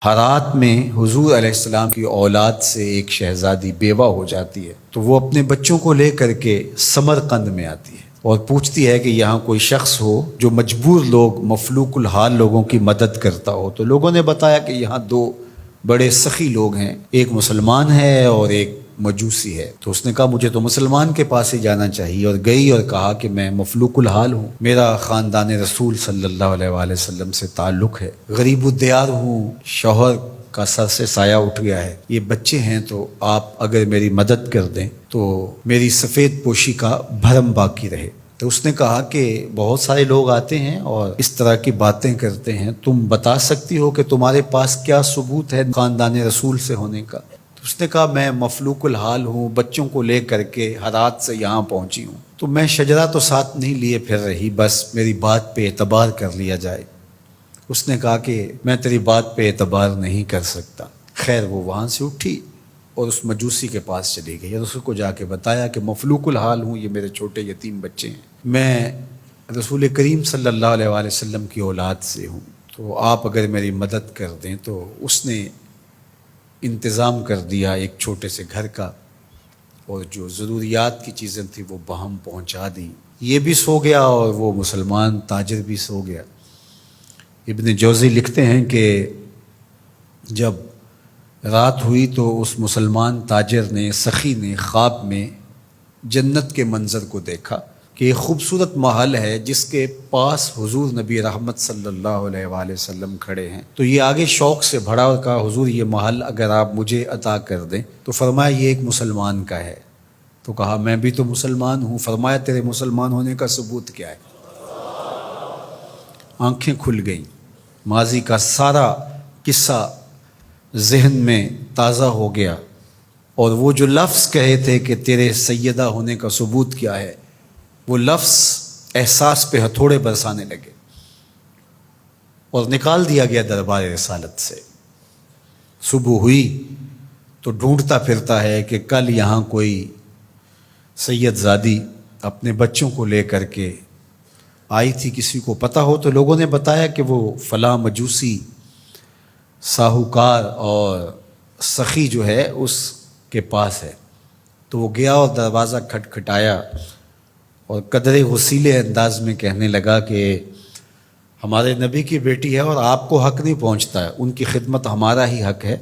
حرات میں حضور علیہ السلام کی اولاد سے ایک شہزادی بیوہ ہو جاتی ہے تو وہ اپنے بچوں کو لے کر کے سمرقند میں آتی ہے اور پوچھتی ہے کہ یہاں کوئی شخص ہو جو مجبور لوگ مفلوق الحال لوگوں کی مدد کرتا ہو۔ تو لوگوں نے بتایا کہ یہاں دو بڑے سخی لوگ ہیں، ایک مسلمان ہے اور ایک مجوسی ہے۔ تو اس نے کہا مجھے تو مسلمان کے پاس ہی جانا چاہیے، اور گئی اور کہا کہ میں مفلوق الحال ہوں، میرا خاندان رسول صلی اللہ علیہ وآلہ وسلم سے تعلق ہے، غریب الدیار ہوں، شوہر کا سر سے سایہ اٹھ گیا ہے، یہ بچے ہیں، تو آپ اگر میری مدد کر دیں تو میری سفید پوشی کا بھرم باقی رہے۔ تو اس نے کہا کہ بہت سارے لوگ آتے ہیں اور اس طرح کی باتیں کرتے ہیں، تم بتا سکتی ہو کہ تمہارے پاس کیا ثبوت ہے خاندان رسول سے ہونے کا؟ تو اس نے کہا میں مفلوق الحال ہوں، بچوں کو لے کر کے ہرات سے یہاں پہنچی ہوں، تو میں شجرہ تو ساتھ نہیں لیے پھر رہی، بس میری بات پہ اعتبار کر لیا جائے۔ اس نے کہا کہ میں تیری بات پہ اعتبار نہیں کر سکتا۔ خیر وہ وہاں سے اٹھی اور اس مجوسی کے پاس چلی گئی اور اس کو جا کے بتایا کہ مفلوق الحال ہوں، یہ میرے چھوٹے یتیم بچے ہیں، میں رسول کریم صلی اللہ علیہ وآلہ وسلم کی اولاد سے ہوں، تو آپ اگر میری مدد کر دیں۔ تو اس نے انتظام کر دیا ایک چھوٹے سے گھر کا، اور جو ضروریات کی چیزیں تھیں وہ باہم پہنچا دیں۔ یہ بھی سو گیا اور وہ مسلمان تاجر بھی سو گیا۔ ابن جوزی لکھتے ہیں کہ جب رات ہوئی تو اس مسلمان تاجر نے، سخی نے، خواب میں جنت کے منظر کو دیکھا کہ ایک خوبصورت محل ہے جس کے پاس حضور نبی رحمت صلی اللہ علیہ وآلہ وسلم کھڑے ہیں۔ تو یہ آگے شوق سے بھرا اور کہا حضور یہ محل اگر آپ مجھے عطا کر دیں۔ تو فرمایا یہ ایک مسلمان کا ہے۔ تو کہا میں بھی تو مسلمان ہوں۔ فرمایا تیرے مسلمان ہونے کا ثبوت کیا ہے؟ آنکھیں کھل گئیں، ماضی کا سارا قصہ ذہن میں تازہ ہو گیا، اور وہ جو لفظ کہے تھے کہ تیرے سیدہ ہونے کا ثبوت کیا ہے، وہ لفظ احساس پہ ہتھوڑے برسانے لگے اور نکال دیا گیا دربار رسالت سے۔ صبح ہوئی تو ڈھونڈتا پھرتا ہے کہ کل یہاں کوئی سید زادی اپنے بچوں کو لے کر کے آئی تھی، کسی کو پتہ ہو تو لوگوں نے بتایا کہ وہ فلاں مجوسی ساہوکار اور سخی جو ہے اس کے پاس ہے۔ تو وہ گیا اور دروازہ کھٹکھٹایا اور قدرے غسیلے انداز میں کہنے لگا کہ ہمارے نبی کی بیٹی ہے اور آپ کو حق نہیں پہنچتا ہے، ان کی خدمت ہمارا ہی حق ہے،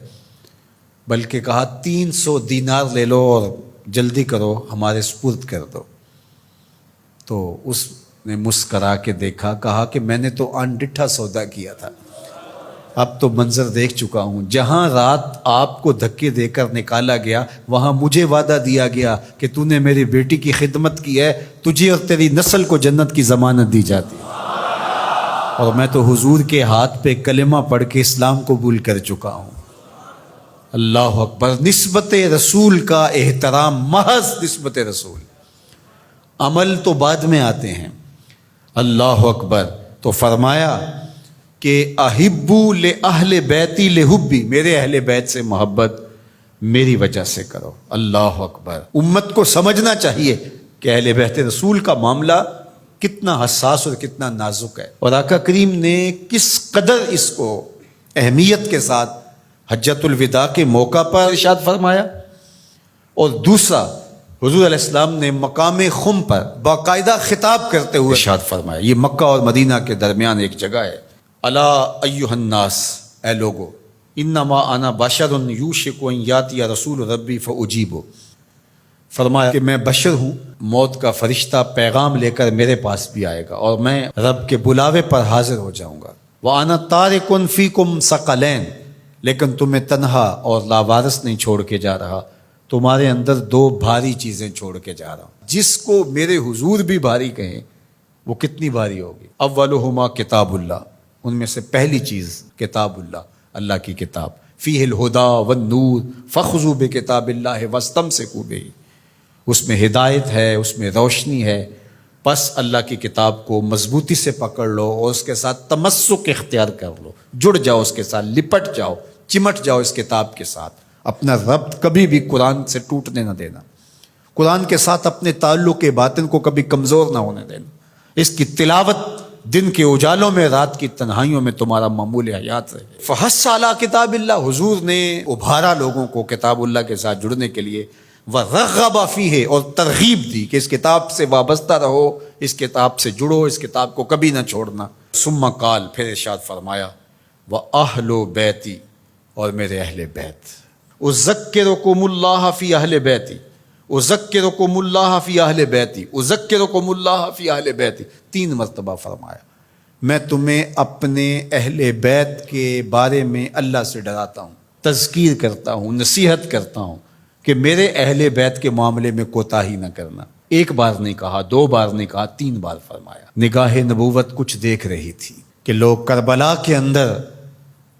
بلکہ کہا 300 دینار لے لو اور جلدی کرو ہمارے سپرد کر دو۔ تو اس نے مسکرا کے دیکھا، کہا کہ میں نے تو انڈٹھا سودا کیا تھا، اب تو منظر دیکھ چکا ہوں، جہاں رات آپ کو دھکے دے کر نکالا گیا وہاں مجھے وعدہ دیا گیا کہ تو نے میری بیٹی کی خدمت کی ہے، تجھے اور تیری نسل کو جنت کی ضمانت دی جاتی ہے، اور میں تو حضور کے ہاتھ پہ کلمہ پڑھ کے اسلام قبول کر چکا ہوں۔ اللہ اکبر۔ نسبت رسول کا احترام، محض نسبت رسول، عمل تو بعد میں آتے ہیں۔ اللہ اکبر۔ تو فرمایا کہ احبو لأہل بیتی لحبی، میرے اہل بیت سے محبت میری وجہ سے کرو۔ اللہ اکبر۔ امت کو سمجھنا چاہیے کہ اہل بیت رسول کا معاملہ کتنا حساس اور کتنا نازک ہے، اور آقا کریم نے کس قدر اس کو اہمیت کے ساتھ حجۃ الوداع کے موقع پر ارشاد فرمایا۔ اور دوسرا، حضور علیہ السلام نے مقام خم پر باقاعدہ خطاب کرتے ہوئے ارشاد فرمایا، یہ مکہ اور مدینہ کے درمیان ایک جگہ ہے، الا ایھا الناس، اے لوگو، انما انا بشر یوشک ان یاتی رسول ربی فاجیب، فرمایا کہ میں بشر ہوں، موت کا فرشتہ پیغام لے کر میرے پاس بھی آئے گا اور میں رب کے بلاوے پر حاضر ہو جاؤں گا۔ وانا تارک فیکم ثقلین، لیکن تمہیں تنہا اور لاوارث نہیں چھوڑ کے جا رہا، تمہارے اندر دو بھاری چیزیں چھوڑ کے جا رہا ہوں، جس کو میرے حضور بھی بھاری کہیں وہ کتنی بھاری ہوگی۔ اولہما کتاب اللہ، ان میں سے پہلی چیز کتاب اللہ، اللہ کی کتاب، فیہ الہدی والنور فخذوا بکتاب اللہ واستمسکوا بہ، اس میں ہدایت ہے، اس میں روشنی ہے، بس اللہ کی کتاب کو مضبوطی سے پکڑ لو اور اس کے ساتھ تمسک اختیار کر لو، جڑ جاؤ اس کے ساتھ، لپٹ جاؤ، چمٹ جاؤ اس کتاب کے ساتھ، اپنا ربط کبھی بھی قرآن سے ٹوٹنے نہ دینا، قرآن کے ساتھ اپنے تعلق باطن کو کبھی کمزور نہ ہونے دینا، اس کی تلاوت دن کے اجالوں میں رات کی تنہائیوں میں تمہارا معمول حیات رہے۔ فحث علی کتاب اللہ، حضور نے ابھارا لوگوں کو کتاب اللہ کے ساتھ جڑنے کے لیے، وَرَغَّبَ فِيهِ، اور ترغیب دی کہ اس کتاب سے وابستہ رہو، اس کتاب سے جڑو، اس کتاب کو کبھی نہ چھوڑنا۔ ثم قال، پھر ارشاد فرمایا، وَأَهْلُ بَيْتِي، اور میرے اہل بیت، اذکرکم اللہ فی اہل بیتی، اذکرکم اللہ فی اہل بیتی، اذکرکم اللہ فی اہل بیتی، 3 مرتبہ فرمایا، میں تمہیں اپنے اہل بیت کے بارے میں اللہ سے ڈراتا ہوں، تذکیر کرتا ہوں، نصیحت کرتا ہوں کہ میرے اہل بیت کے معاملے میں کوتاہی نہ کرنا۔ 1 بار نہیں کہا، 2 بار نہیں کہا، 3 بار فرمایا۔ نگاہ نبوت کچھ دیکھ رہی تھی کہ لوگ کربلا کے اندر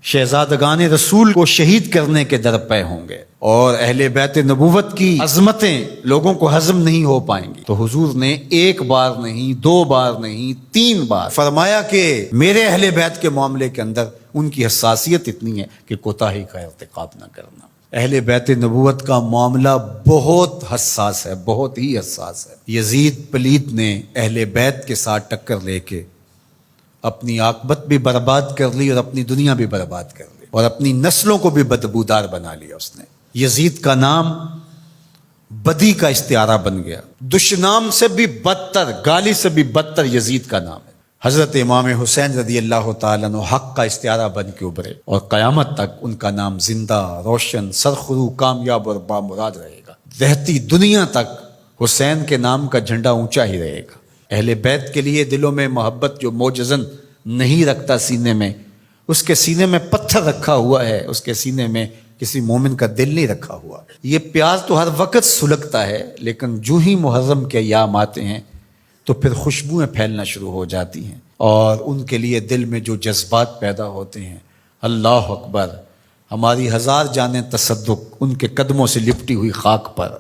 شہزادگان رسول کو شہید کرنے کے درپے ہوں گے، اور اہل بیت نبوت کی عظمتیں لوگوں کو ہضم نہیں ہو پائیں گی۔ تو حضور نے 1 بار نہیں، 2 بار نہیں، 3 بار فرمایا کہ میرے اہل بیت کے معاملے کے اندر ان کی حساسیت اتنی ہے کہ کوتاہی کا ارتکاب نہ کرنا۔ اہل بیت نبوت کا معاملہ بہت حساس ہے، بہت ہی حساس ہے۔ یزید پلیت نے اہل بیت کے ساتھ ٹکر لے کے اپنی عاقبت بھی برباد کر لی، اور اپنی دنیا بھی برباد کر لی، اور اپنی نسلوں کو بھی بدبودار بنا لیا اس نے۔ یزید کا نام بدی کا استعارہ بن گیا، دشنام سے بھی بدتر، گالی سے بھی بدتر یزید کا نام ہے۔ حضرت امام حسین رضی اللہ تعالیٰ عنہ حق کا استعارہ بن کے ابھرے، اور قیامت تک ان کا نام زندہ، روشن، سرخرو، کامیاب اور بامراد رہے گا۔ رہتی دنیا تک حسین کے نام کا جھنڈا اونچا ہی رہے گا۔ اہل بیت کے لیے دلوں میں محبت جو موجزن نہیں رکھتا سینے میں، اس کے سینے میں پتھر رکھا ہوا ہے، اس کے سینے میں کسی مومن کا دل نہیں رکھا ہوا۔ یہ پیار تو ہر وقت سلگتا ہے، لیکن جو ہی محرم کے ایام آتے ہیں تو پھر خوشبوئیں پھیلنا شروع ہو جاتی ہیں، اور ان کے لیے دل میں جو جذبات پیدا ہوتے ہیں، اللہ اکبر، ہماری 1000 جانیں تصدق ان کے قدموں سے لپٹی ہوئی خاک پر۔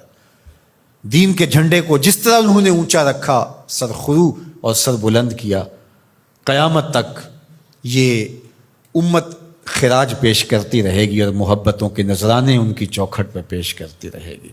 دین کے جھنڈے کو جس طرح انہوں نے اونچا رکھا، سرخرو اور سر بلند کیا، قیامت تک یہ امت خراج پیش کرتی رہے گی، اور محبتوں کے نذرانے ان کی چوکھٹ پہ پیش کرتی رہے گی۔